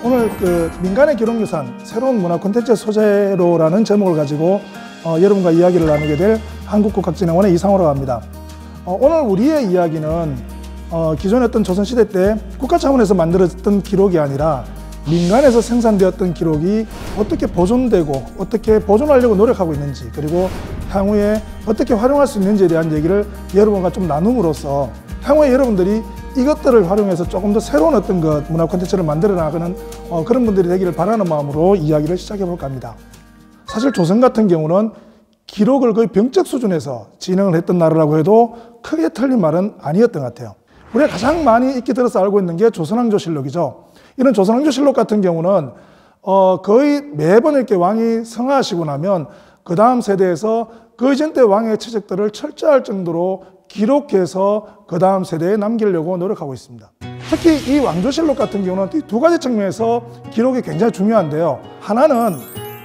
오늘 민간의 기록유산 새로운 문화 콘텐츠 소재로라는 제목을 가지고 여러분과 이야기를 나누게 될 한국국학진흥원의 이상호라고 합니다. 오늘 우리의 이야기는 기존에 어떤 조선시대 때 국가 차원에서 만들어졌던 기록이 아니라 민간에서 생산되었던 기록이 어떻게 보존되고 어떻게 보존하려고 노력하고 있는지, 그리고 향후에 어떻게 활용할 수 있는지에 대한 얘기를 여러분과 좀 나눔으로써 향후에 여러분들이 이것들을 활용해서 조금 더 새로운 어떤 문화 콘텐츠를 만들어 나가는 그런 분들이 되기를 바라는 마음으로 이야기를 시작해 볼까 합니다. 사실 조선 같은 경우는 기록을 거의 병적 수준에서 진행을 했던 나라라고 해도 크게 틀린 말은 아니었던 것 같아요. 우리가 가장 많이 익히 들어서 알고 있는 게 조선왕조실록이죠. 이런 조선왕조실록 같은 경우는 거의 매번 이렇게 왕이 성하시고 나면 그 다음 세대에서 그 이전 때 왕의 체적들을 철저할 정도로 기록해서 그 다음 세대에 남기려고 노력하고 있습니다. 특히 이 왕조실록 같은 경우는 이 두 가지 측면에서 기록이 굉장히 중요한데요. 하나는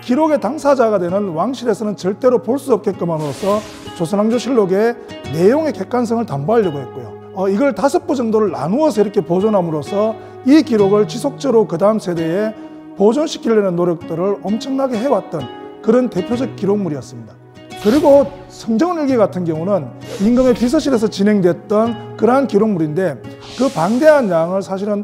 기록의 당사자가 되는 왕실에서는 절대로 볼 수 없게끔 함으로써 조선왕조실록의 내용의 객관성을 담보하려고 했고요. 이걸 5부 정도를 나누어서 이렇게 보존함으로써 이 기록을 지속적으로 그 다음 세대에 보존시키려는 노력들을 엄청나게 해왔던 그런 대표적 기록물이었습니다. 그리고 성정원일기 같은 경우는 임금의 비서실에서 진행됐던 그러한 기록물인데 그 방대한 양을 사실은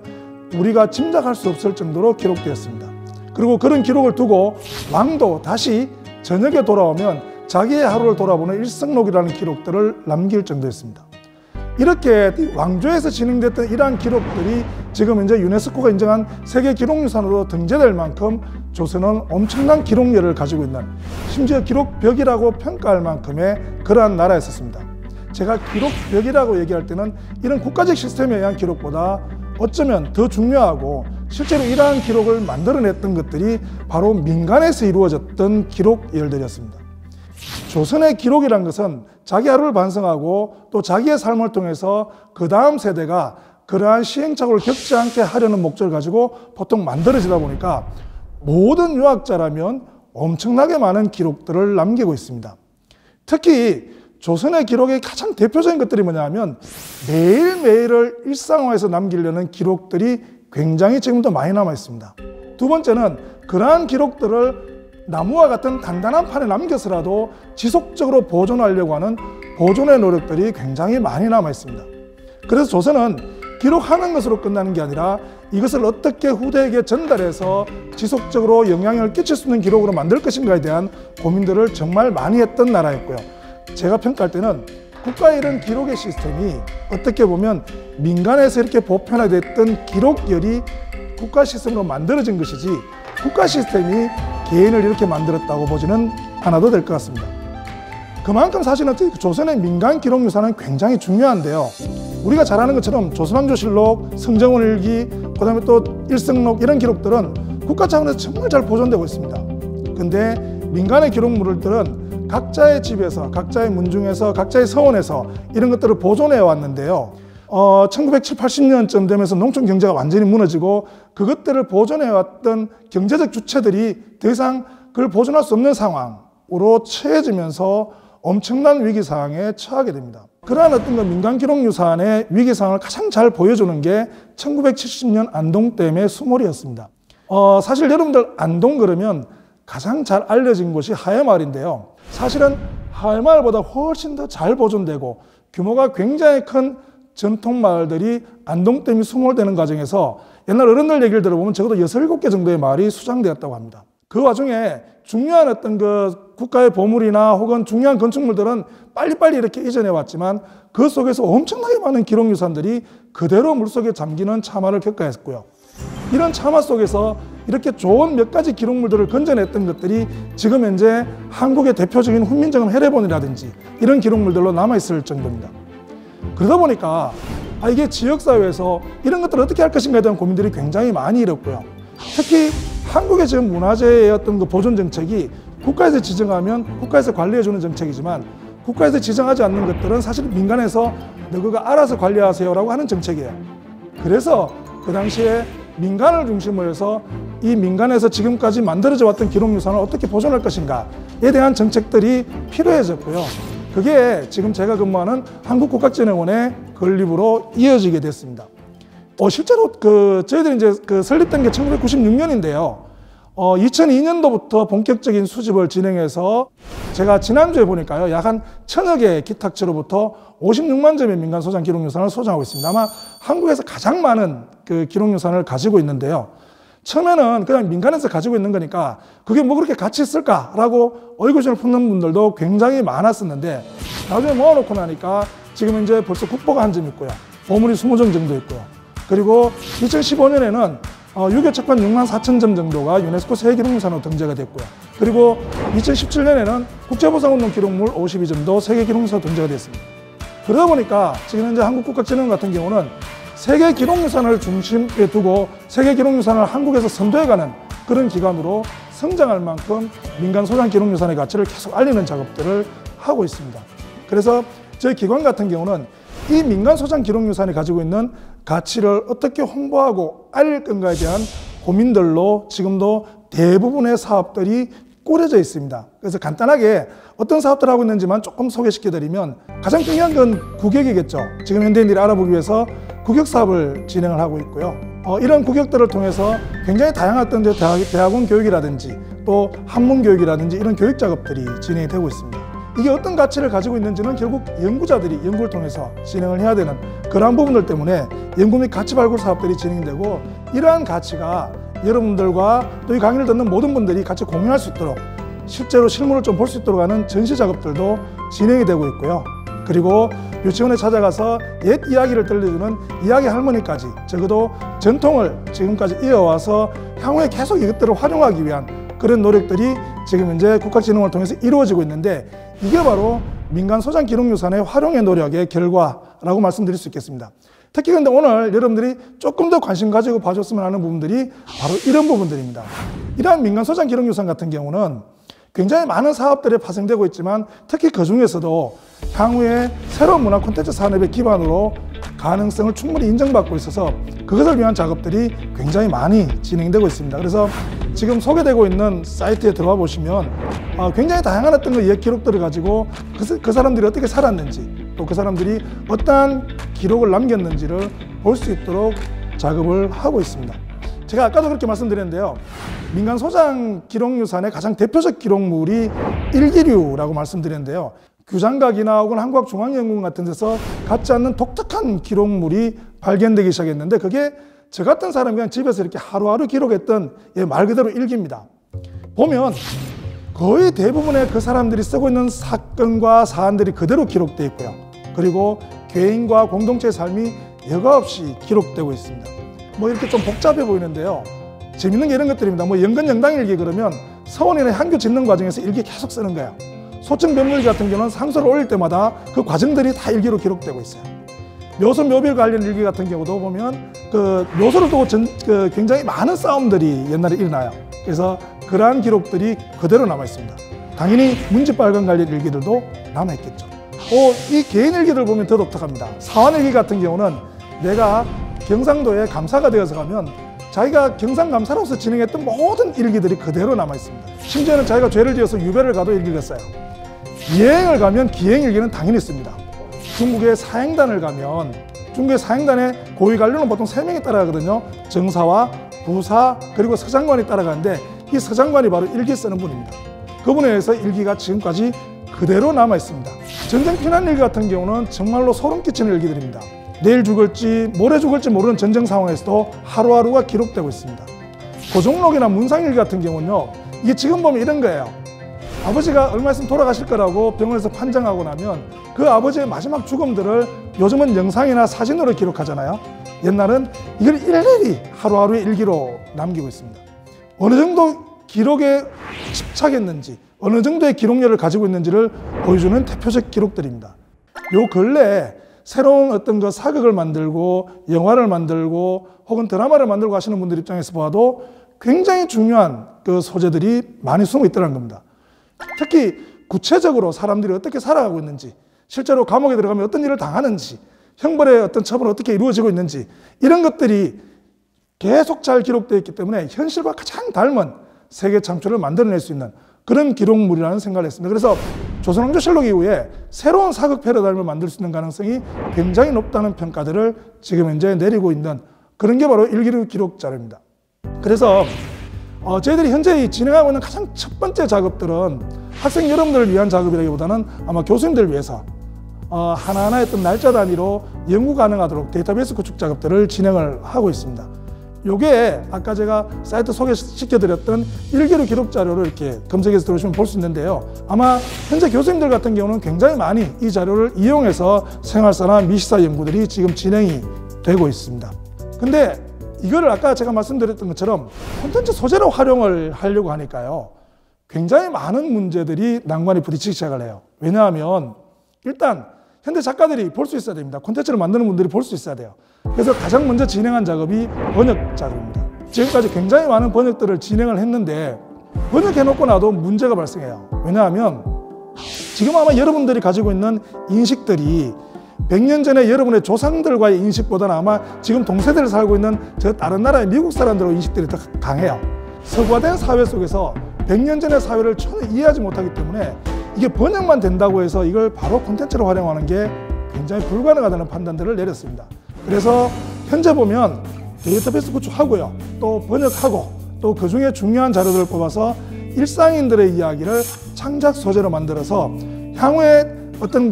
우리가 짐작할 수 없을 정도로 기록되었습니다. 그리고 그런 기록을 두고 왕도 다시 저녁에 돌아오면 자기의 하루를 돌아보는 일성록이라는 기록들을 남길 정도였습니다. 이렇게 왕조에서 진행됐던 이러한 기록들이 지금 이제 유네스코가 인정한 세계 기록유산으로 등재될 만큼 조선은 엄청난 기록력을 가지고 있는, 심지어 기록벽이라고 평가할 만큼의 그러한 나라였었습니다. 제가 기록벽이라고 얘기할 때는 이런 국가적 시스템에 의한 기록보다 어쩌면 더 중요하고 실제로 이러한 기록을 만들어냈던 것들이 바로 민간에서 이루어졌던 기록 예열들이었습니다. 조선의 기록이란 것은 자기 하루를 반성하고 또 자기의 삶을 통해서 그 다음 세대가 그러한 시행착오를 겪지 않게 하려는 목적을 가지고 보통 만들어지다 보니까 모든 유학자라면 엄청나게 많은 기록들을 남기고 있습니다. 특히 조선의 기록의 가장 대표적인 것들이 뭐냐면 매일매일을 일상화해서 남기려는 기록들이 굉장히 지금도 많이 남아 있습니다. 두 번째는 그러한 기록들을 나무와 같은 단단한 판에 남겨서라도 지속적으로 보존하려고 하는 보존의 노력들이 굉장히 많이 남아 있습니다. 그래서 조선은 기록하는 것으로 끝나는 게 아니라 이것을 어떻게 후대에게 전달해서 지속적으로 영향을 끼칠 수 있는 기록으로 만들 것인가에 대한 고민들을 정말 많이 했던 나라였고요. 제가 평가할 때는 국가의 이런 기록의 시스템이 어떻게 보면 민간에서 이렇게 보편화됐던 기록열이 국가 시스템으로 만들어진 것이지 국가 시스템이 개인을 이렇게 만들었다고 보지는 않아도 될 것 같습니다. 그만큼 사실은 조선의 민간 기록유산은 굉장히 중요한데요. 우리가 잘 아는 것처럼 조선왕조실록, 성정원일기, 그 다음에 또 일성록 이런 기록들은 국가 차원에서 정말 잘 보존되고 있습니다. 근데 민간의 기록물들은 각자의 집에서, 각자의 문중에서, 각자의 서원에서 이런 것들을 보존해 왔는데요. 1970, 80년쯤 되면서 농촌 경제가 완전히 무너지고 그것들을 보존해 왔던 경제적 주체들이 더 이상 그걸 보존할 수 없는 상황으로 처해지면서 엄청난 위기 상황에 처하게 됩니다. 그러한 어떤 민간 기록유산의 위기 상황을 가장 잘 보여주는 게 1970년 안동댐의 수몰이었습니다. 사실 여러분들 안동 그러면 가장 잘 알려진 곳이 하회마을인데요. 사실은 하회마을보다 훨씬 더 잘 보존되고 규모가 굉장히 큰 전통 마을들이 안동댐이 수몰되는 과정에서 옛날 어른들 얘기를 들어보면 적어도 6, 7개 정도의 마을이 수장되었다고 합니다. 그 와중에 중요한 어떤 국가의 보물이나 혹은 중요한 건축물들은 빨리빨리 이렇게 이전해 왔지만 그 속에서 엄청나게 많은 기록유산들이 그대로 물속에 잠기는 참화를 겪어했고요. 이런 참화 속에서 이렇게 좋은 몇 가지 기록물들을 건져냈던 것들이 지금 현재 한국의 대표적인 훈민정음 해례본이라든지 이런 기록물들로 남아있을 정도입니다. 그러다 보니까 이게 지역사회에서 이런 것들을 어떻게 할 것인가에 대한 고민들이 굉장히 많이 일었고요. 특히 한국의 지금 문화재의 어떤 보존 정책이 국가에서 지정하면 국가에서 관리해주는 정책이지만 국가에서 지정하지 않는 것들은 사실 민간에서 너희가 알아서 관리하세요라고 하는 정책이에요. 그래서 그 당시에 민간을 중심으로 해서 이 민간에서 지금까지 만들어져 왔던 기록유산을 어떻게 보존할 것인가에 대한 정책들이 필요해졌고요. 그게 지금 제가 근무하는 한국국학진흥원의 건립으로 이어지게 됐습니다. 실제로 저희들이 이제 설립된 게 1996년인데요. 2002년도부터 본격적인 수집을 진행해서 제가 지난주에 보니까요, 약 한 1000여 개의 기탁지로부터 56만 점의 민간 소장 기록유산을 소장하고 있습니다. 아마 한국에서 가장 많은 기록유산을 가지고 있는데요. 처음에는 그냥 민간에서 가지고 있는 거니까 그게 뭐 그렇게 가치 있을까라고 의구심을 품는 분들도 굉장히 많았었는데, 나중에 모아놓고 나니까 지금 이제 벌써 국보가 한 점 있고요. 보물이 20점 정도 있고요. 그리고 2015년에는 유교 책판 6만 4천 점 정도가 유네스코 세계기록유산으로 등재가 됐고요. 그리고 2017년에는 국제보상운동 기록물 52점도 세계기록유산으로 등재가 됐습니다. 그러다 보니까 지금 현재 한국국가진흥원 같은 경우는 세계기록유산을 중심에 두고 세계기록유산을 한국에서 선도해가는 그런 기관으로 성장할 만큼 민간 소장 기록유산의 가치를 계속 알리는 작업들을 하고 있습니다. 그래서 저희 기관 같은 경우는 이 민간 소장 기록유산이 가지고 있는 가치를 어떻게 홍보하고 알릴 건가에 대한 고민들로 지금도 대부분의 사업들이 꾸려져 있습니다. 그래서 간단하게 어떤 사업들을 하고 있는지만 조금 소개시켜드리면, 가장 중요한 건 국역이겠죠. 지금 현대인들이 알아보기 위해서 국역 사업을 진행을 하고 있고요. 이런 국역들을 통해서 굉장히 다양한 어떤 대학원 교육이라든지 또 한문 교육이라든지 이런 교육 작업들이 진행이 되고 있습니다. 이게 어떤 가치를 가지고 있는지는 결국 연구자들이 연구를 통해서 진행을 해야 되는 그러한 부분들 때문에 연구 및 가치 발굴 사업들이 진행되고, 이러한 가치가 여러분들과 또 이 강의를 듣는 모든 분들이 같이 공유할 수 있도록 실제로 실물을 좀 볼 수 있도록 하는 전시 작업들도 진행이 되고 있고요. 그리고 유치원에 찾아가서 옛 이야기를 들려주는 이야기 할머니까지 적어도 전통을 지금까지 이어와서 향후에 계속 이것들을 활용하기 위한 그런 노력들이 지금 현재 국가진흥원을 통해서 이루어지고 있는데, 이게 바로 민간 소장 기록유산의 활용의 노력의 결과라고 말씀드릴 수 있겠습니다. 특히 근데 오늘 여러분들이 조금 더 관심 가지고 봐줬으면 하는 부분들이 바로 이런 부분들입니다. 이러한 민간 소장 기록유산 같은 경우는 굉장히 많은 사업들이 파생되고 있지만, 특히 그 중에서도 향후에 새로운 문화 콘텐츠 산업의 기반으로 가능성을 충분히 인정받고 있어서 그것을 위한 작업들이 굉장히 많이 진행되고 있습니다. 그래서 지금 소개되고 있는 사이트에 들어와 보시면 굉장히 다양한 어떤 옛 기록들을 가지고 그 사람들이 어떻게 살았는지, 또 그 사람들이 어떠한 기록을 남겼는지를 볼 수 있도록 작업을 하고 있습니다. 제가 아까도 그렇게 말씀드렸는데요. 민간 소장 기록유산의 가장 대표적 기록물이 일기류라고 말씀드렸는데요. 규장각이나 혹은 한국학중앙연구원 같은 데서 갖지 않는 독특한 기록물이 발견되기 시작했는데, 그게 저 같은 사람이 그냥 집에서 이렇게 하루하루 기록했던 말 그대로 일기입니다. 보면 거의 대부분의 그 사람들이 쓰고 있는 사건과 사안들이 그대로 기록되어 있고요. 그리고 개인과 공동체의 삶이 여과 없이 기록되고 있습니다. 뭐 이렇게 좀 복잡해 보이는데요. 재밌는 게 이런 것들입니다. 뭐 연근영당일기 그러면 서원이나 향교 짓는 과정에서 일기 계속 쓰는 거예요. 소청변물기 같은 경우는 상소를 올릴 때마다 그 과정들이 다 일기로 기록되고 있어요. 묘소 묘빌 관련 일기 같은 경우도 보면 묘소를 두고 굉장히 많은 싸움들이 옛날에 일어나요. 그래서 그러한 기록들이 그대로 남아 있습니다. 당연히 문지빨간 관련 일기들도 남아 있겠죠. 이 개인 일기들 보면 더 독특합니다. 사환일기 같은 경우는 내가 경상도에 감사가 되어서 가면 자기가 경상감사로서 진행했던 모든 일기들이 그대로 남아 있습니다. 심지어는 자기가 죄를 지어서 유배를 가도 일기를 써요. 여행을 가면 기행일기는 당연히 씁니다. 중국의 사행단을 가면 중국의 사행단의 고위 관료는 보통 3명이 따라가거든요. 정사와 부사 그리고 서장관이 따라가는데, 이 서장관이 바로 일기 쓰는 분입니다. 그분에 의해서 일기가 지금까지 그대로 남아 있습니다. 전쟁 피난일기 같은 경우는 정말로 소름 끼치는 일기들입니다. 내일 죽을지 모레 죽을지 모르는 전쟁 상황에서도 하루하루가 기록되고 있습니다. 고종록이나 문상일기 같은 경우는요, 이게 지금 보면 이런 거예요. 아버지가 얼마 있으면 돌아가실 거라고 병원에서 판정하고 나면 그 아버지의 마지막 죽음들을 요즘은 영상이나 사진으로 기록하잖아요. 옛날은 이걸 일일이 하루하루의 일기로 남기고 있습니다. 어느 정도 기록에 집착했는지, 어느 정도의 기록력을 가지고 있는지를 보여주는 대표적 기록들입니다. 요 근래에 새로운 어떤 사극을 만들고 영화를 만들고 혹은 드라마를 만들고 하시는 분들 입장에서 봐도 굉장히 중요한 그 소재들이 많이 숨어 있다는 겁니다. 특히 구체적으로 사람들이 어떻게 살아가고 있는지, 실제로 감옥에 들어가면 어떤 일을 당하는지, 형벌의 어떤 처벌은 어떻게 이루어지고 있는지, 이런 것들이 계속 잘 기록되어 있기 때문에 현실과 가장 닮은 세계 창조를 만들어낼 수 있는 그런 기록물이라는 생각을 했습니다. 그래서 조선왕조실록 이후에 새로운 사극 패러다임을 만들 수 있는 가능성이 굉장히 높다는 평가들을 지금 현재 내리고 있는 그런 게 바로 일기류 기록 자료입니다. 그래서 저희들이 현재 진행하고 있는 가장 첫 번째 작업들은 학생 여러분들을 위한 작업이라기보다는 아마 교수님들을 위해서 하나하나의 어떤 날짜 단위로 연구 가능하도록 데이터베이스 구축 작업들을 진행을 하고 있습니다. 요게 아까 제가 사이트 소개시켜드렸던 일기류 기록 자료를 이렇게 검색해서 들어오시면 볼 수 있는데요. 아마 현재 교수님들 같은 경우는 굉장히 많이 이 자료를 이용해서 생활사나 미시사 연구들이 지금 진행이 되고 있습니다. 근데 이거를 아까 제가 말씀드렸던 것처럼 콘텐츠 소재로 활용을 하려고 하니까요. 굉장히 많은 문제들이 난관이 부딪히기 시작을 해요. 왜냐하면 일단 현대 작가들이 볼 수 있어야 됩니다. 콘텐츠를 만드는 분들이 볼 수 있어야 돼요. 그래서 가장 먼저 진행한 작업이 번역 작업입니다. 지금까지 굉장히 많은 번역들을 진행을 했는데 번역해놓고 나도 문제가 발생해요. 왜냐하면 지금 아마 여러분들이 가지고 있는 인식들이 100년 전에 여러분의 조상들과의 인식보다는 아마 지금 동세대를 살고 있는 저 다른 나라의 미국 사람들의 인식들이 더 강해요. 서구화된 사회 속에서 100년 전의 사회를 전혀 이해하지 못하기 때문에 이게 번역만 된다고 해서 이걸 바로 콘텐츠로 활용하는 게 굉장히 불가능하다는 판단들을 내렸습니다. 그래서 현재 보면 데이터베이스 구축하고요. 또 번역하고 또 그중에 중요한 자료들을 뽑아서 일상인들의 이야기를 창작 소재로 만들어서 향후에 어떤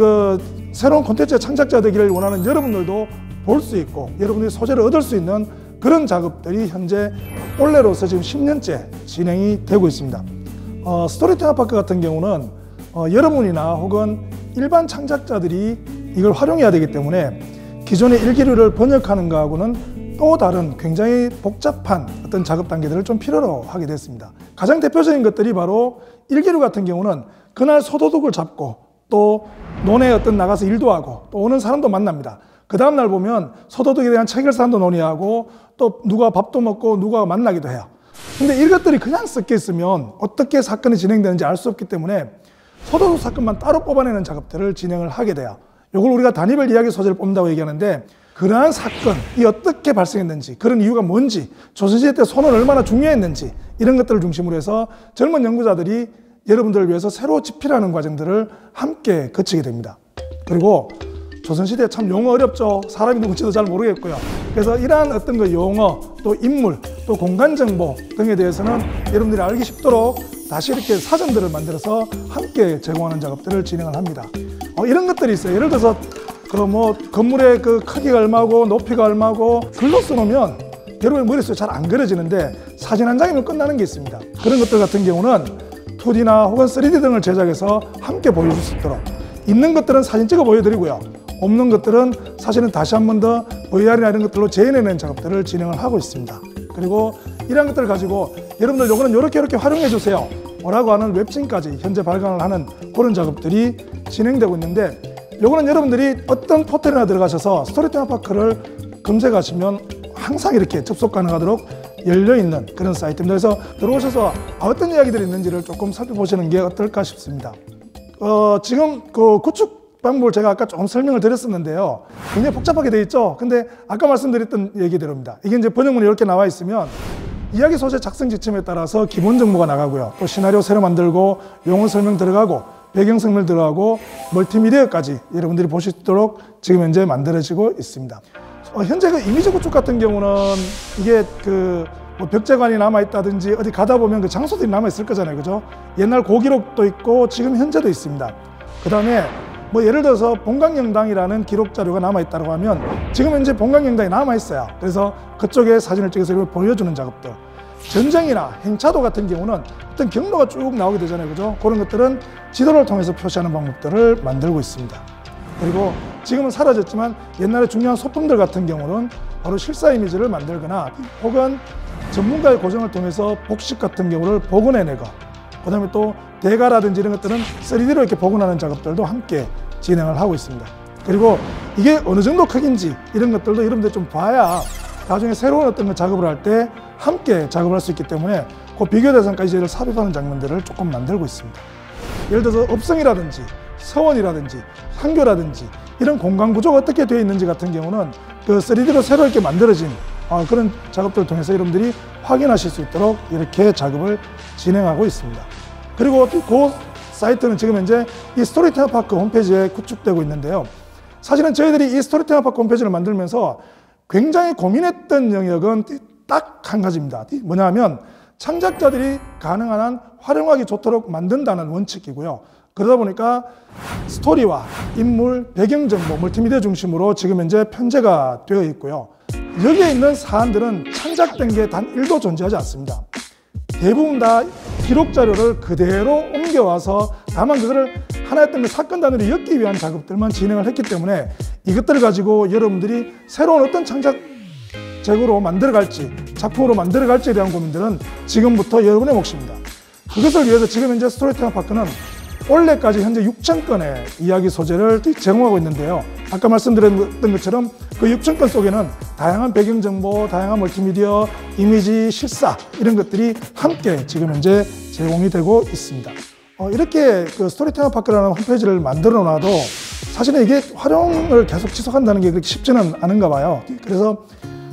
새로운 콘텐츠의 창작자 되기를 원하는 여러분들도 볼 수 있고 여러분들이 소재를 얻을 수 있는 그런 작업들이 현재 올해로서 지금 10년째 진행이 되고 있습니다. 스토리 테마파크 같은 경우는 여러분이나 혹은 일반 창작자들이 이걸 활용해야 되기 때문에 기존의 일기류를 번역하는 것하고는 또 다른 굉장히 복잡한 어떤 작업 단계들을 좀 필요로 하게 됐습니다. 가장 대표적인 것들이 바로 일기류 같은 경우는 그날 소도둑을 잡고 또 논에 어떤 나가서 일도 하고 또 오는 사람도 만납니다. 그 다음날 보면 소도둑에 대한 체결사안도 논의하고 또 누가 밥도 먹고 누가 만나기도 해요. 근데 이것들이 그냥 섞여 있으면 어떻게 사건이 진행되는지 알 수 없기 때문에 소도둑 사건만 따로 뽑아내는 작업들을 진행을 하게 돼요. 이걸 우리가 단위별 이야기 소재를 뽑는다고 얘기하는데 그러한 사건이 어떻게 발생했는지 그런 이유가 뭔지 조선시대 때 소는 얼마나 중요했는지 이런 것들을 중심으로 해서 젊은 연구자들이 여러분들을 위해서 새로 집필하는 과정들을 함께 거치게 됩니다. 그리고 조선시대 참 용어 어렵죠. 사람이 누군지도 잘 모르겠고요. 그래서 이러한 어떤 용어, 또 인물, 또 공간 정보 등에 대해서는 여러분들이 알기 쉽도록 다시 이렇게 사전들을 만들어서 함께 제공하는 작업들을 진행을 합니다. 이런 것들이 있어요. 예를 들어서 건물의 크기가 얼마고 높이가 얼마고 글로 써놓으면 여러분의 머릿속에 잘 안 그려지는데 사진 한 장이면 끝나는 게 있습니다. 그런 것들 같은 경우는 2D나 혹은 3D 등을 제작해서 함께 보여줄 수 있도록 있는 것들은 사진 찍어 보여드리고요. 없는 것들은 사실은 다시 한 번 더 VR이나 이런 것들로 재현해내는 작업들을 진행을 하고 있습니다. 그리고 이런 것들을 가지고 여러분들 요거는 이렇게 활용해 주세요 라고 하는 웹진까지 현재 발간을 하는 그런 작업들이 진행되고 있는데 요거는 여러분들이 어떤 포털이나 들어가셔서 스토리 테마파크를 검색하시면 항상 이렇게 접속 가능하도록 열려있는 그런 사이트입니다. 그래서 들어오셔서 어떤 이야기들이 있는지를 조금 살펴보시는 게 어떨까 싶습니다. 지금 구축 방법을 제가 아까 조금 설명을 드렸었는데요. 굉장히 복잡하게 되어 있죠. 근데 아까 말씀드렸던 얘기대로입니다. 이게 이제 번역문이 이렇게 나와 있으면 이야기 소재 작성 지침에 따라서 기본 정보가 나가고요. 또 시나리오 새로 만들고 용어 설명 들어가고 배경 설명 들어가고 멀티미디어까지 여러분들이 보실 수 있도록 지금 현재 만들어지고 있습니다. 현재 이미지 구축 같은 경우는 이게 벽제관이 남아있다든지 어디 가다 보면 그 장소들이 남아있을 거잖아요. 그죠? 옛날 고기록도 있고 지금 현재도 있습니다. 그 다음에 예를 들어서 본강영당이라는 기록 자료가 남아있다고 하면 지금 현재 본강영당이 남아있어요. 그래서 그쪽에 사진을 찍어서 이걸 보여주는 작업들. 전쟁이나 행차도 같은 경우는 어떤 경로가 쭉 나오게 되잖아요. 그죠? 그런 것들은 지도를 통해서 표시하는 방법들을 만들고 있습니다. 그리고 지금은 사라졌지만 옛날에 중요한 소품들 같은 경우는 바로 실사 이미지를 만들거나 혹은 전문가의 고정을 통해서 복식 같은 경우를 복원해내고 그 다음에 또 대가라든지 이런 것들은 3D로 이렇게 복원하는 작업들도 함께 진행을 하고 있습니다. 그리고 이게 어느 정도 크기인지 이런 것들도 여러분들 좀 봐야 나중에 새로운 어떤 작업을 할 때 함께 작업을 할 수 있기 때문에 그 비교 대상까지 저희를 삽입하는 장면들을 조금 만들고 있습니다. 예를 들어서 업성이라든지 서원이라든지 한교라든지 이런 공간 구조가 어떻게 되어 있는지 같은 경우는 3D로 새로 이렇게 만들어진 그런 작업들을 통해서 여러분들이 확인하실 수 있도록 이렇게 작업을 진행하고 있습니다. 그리고 그 사이트는 지금 현재 이 스토리 테마파크 홈페이지에 구축되고 있는데요. 사실은 저희들이 이 스토리 테마파크 홈페이지를 만들면서 굉장히 고민했던 영역은 딱 한 가지입니다. 뭐냐면 창작자들이 가능한 한 활용하기 좋도록 만든다는 원칙이고요. 그러다 보니까 스토리와 인물, 배경정보, 멀티미디어 중심으로 지금 현재 편제가 되어 있고요. 여기에 있는 사안들은 창작된 게 단 1도 존재하지 않습니다. 대부분 다 기록 자료를 그대로 옮겨와서 다만 그거를 하나의 어떤 사건 단위로 엮기 위한 작업들만 진행을 했기 때문에 이것들을 가지고 여러분들이 새로운 어떤 창작적으로 만들어갈지, 작품으로 만들어갈지에 대한 고민들은 지금부터 여러분의 몫입니다. 그것을 위해서 지금 현재 스토리텔링 파크는 올해까지 현재 6,000건의 이야기 소재를 제공하고 있는데요. 아까 말씀드렸던 것처럼 그 6,000건 속에는 다양한 배경정보, 다양한 멀티미디어, 이미지, 실사 이런 것들이 함께 지금 현재 제공이 되고 있습니다. 이렇게 그 스토리텔링 파크라는 홈페이지를 만들어 놔도 사실은 이게 활용을 계속 지속한다는 게 그렇게 쉽지는 않은가 봐요. 그래서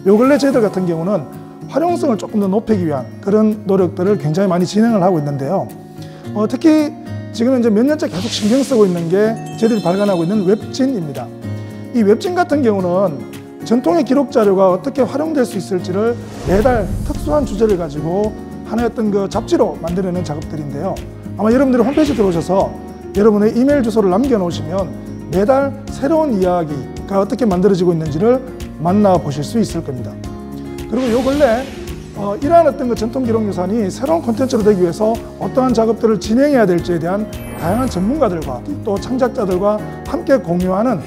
요 근래 저희들 같은 경우는 활용성을 조금 더 높이기 위한 그런 노력들을 굉장히 많이 진행을 하고 있는데요. 특히 지금 이제 몇 년째 계속 신경 쓰고 있는 게 저희들이 발간하고 있는 웹진입니다. 이 웹진 같은 경우는 전통의 기록 자료가 어떻게 활용될 수 있을지를 매달 특수한 주제를 가지고 하나의 어떤 그 잡지로 만들어내는 작업들인데요. 아마 여러분들이 홈페이지 들어오셔서 여러분의 이메일 주소를 남겨놓으시면 매달 새로운 이야기가 어떻게 만들어지고 있는지를 만나보실 수 있을 겁니다. 그리고 요 근래 이러한 어떤 그 전통 기록 유산이 새로운 콘텐츠로 되기 위해서 어떠한 작업들을 진행해야 될지에 대한 다양한 전문가들과 또 창작자들과 함께 공유하는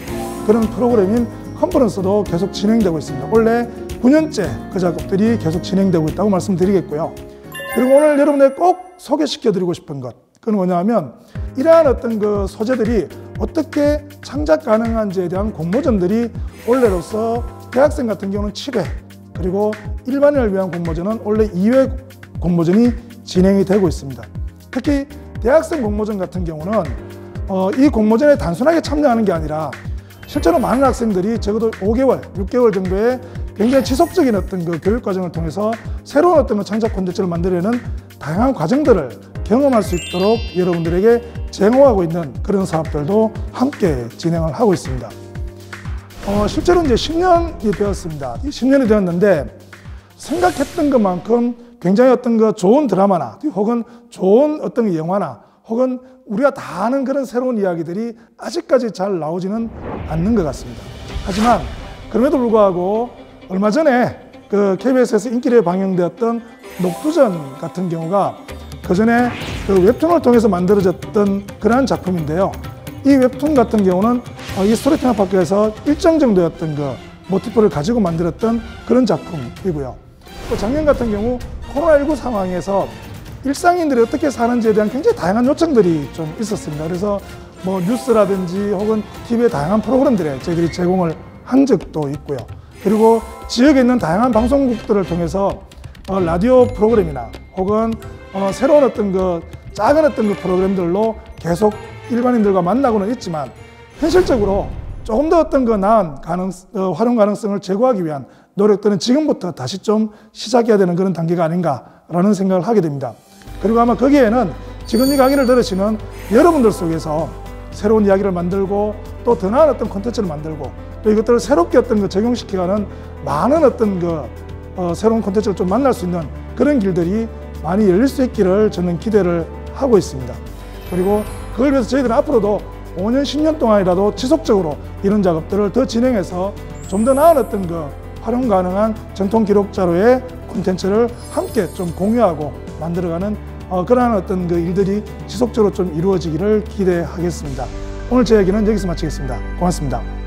그런 프로그램인 컨퍼런스도 계속 진행되고 있습니다. 원래 9년째 그 작업들이 계속 진행되고 있다고 말씀드리겠고요. 그리고 오늘 여러분에게 꼭 소개시켜드리고 싶은 것, 그건 뭐냐면 이러한 어떤 그 소재들이 어떻게 창작 가능한지에 대한 공모전들이 올해로서 대학생 같은 경우는 7회, 그리고 일반인을 위한 공모전은 원래 2회 공모전이 진행이 되고 있습니다. 특히 대학생 공모전 같은 경우는 이 공모전에 단순하게 참여하는 게 아니라 실제로 많은 학생들이 적어도 5개월, 6개월 정도의 굉장히 지속적인 어떤 그 교육 과정을 통해서 새로운 어떤 그 창작 콘텐츠를 만들어내는 다양한 과정들을 경험할 수 있도록 여러분들에게 제공하고 있는 그런 사업들도 함께 진행을 하고 있습니다. 실제로 이제 10년이 되었습니다. 10년이 되었는데 생각했던 것만큼 굉장히 어떤 그 좋은 드라마나 혹은 좋은 어떤 영화나 혹은 우리가 다 아는 그런 새로운 이야기들이 아직까지 잘 나오지는 않는 것 같습니다. 하지만 그럼에도 불구하고 얼마 전에 그 KBS에서 인기를 방영되었던 녹두전 같은 경우가 그 전에 그 웹툰을 통해서 만들어졌던 그러한 작품인데요. 이 웹툰 같은 경우는 이 스토리텔링 파크에서 일정 정도였던 그 모티프를 가지고 만들었던 그런 작품이고요. 또 작년 같은 경우 코로나19 상황에서 일상인들이 어떻게 사는지에 대한 굉장히 다양한 요청들이 좀 있었습니다. 그래서 뭐 뉴스라든지 혹은 TV의 다양한 프로그램들에 저희들이 제공을 한 적도 있고요. 그리고 지역에 있는 다양한 방송국들을 통해서 라디오 프로그램이나 혹은 새로운 어떤 그 작은 어떤 그 프로그램들로 계속 일반인들과 만나고는 있지만 현실적으로 조금 더 어떤 그 나은 활용 가능성을 제고하기 위한 노력들은 지금부터 다시 좀 시작해야 되는 그런 단계가 아닌가라는 생각을 하게 됩니다. 그리고 아마 거기에는 지금 이 강의를 들으시는 여러분들 속에서 새로운 이야기를 만들고 또 더 나은 어떤 콘텐츠를 만들고 또 이것들을 새롭게 어떤 그 적용시켜가는 많은 어떤 그 새로운 콘텐츠를 좀 만날 수 있는 그런 길들이 많이 열릴 수 있기를 저는 기대를 하고 있습니다. 그리고 그걸 위해서 저희들은 앞으로도 5년, 10년 동안이라도 지속적으로 이런 작업들을 더 진행해서 좀 더 나은 어떤 그 활용 가능한 전통 기록 자료의 콘텐츠를 함께 좀 공유하고 만들어가는 그러한 어떤 그 일들이 지속적으로 좀 이루어지기를 기대하겠습니다. 오늘 제 얘기는 여기서 마치겠습니다. 고맙습니다.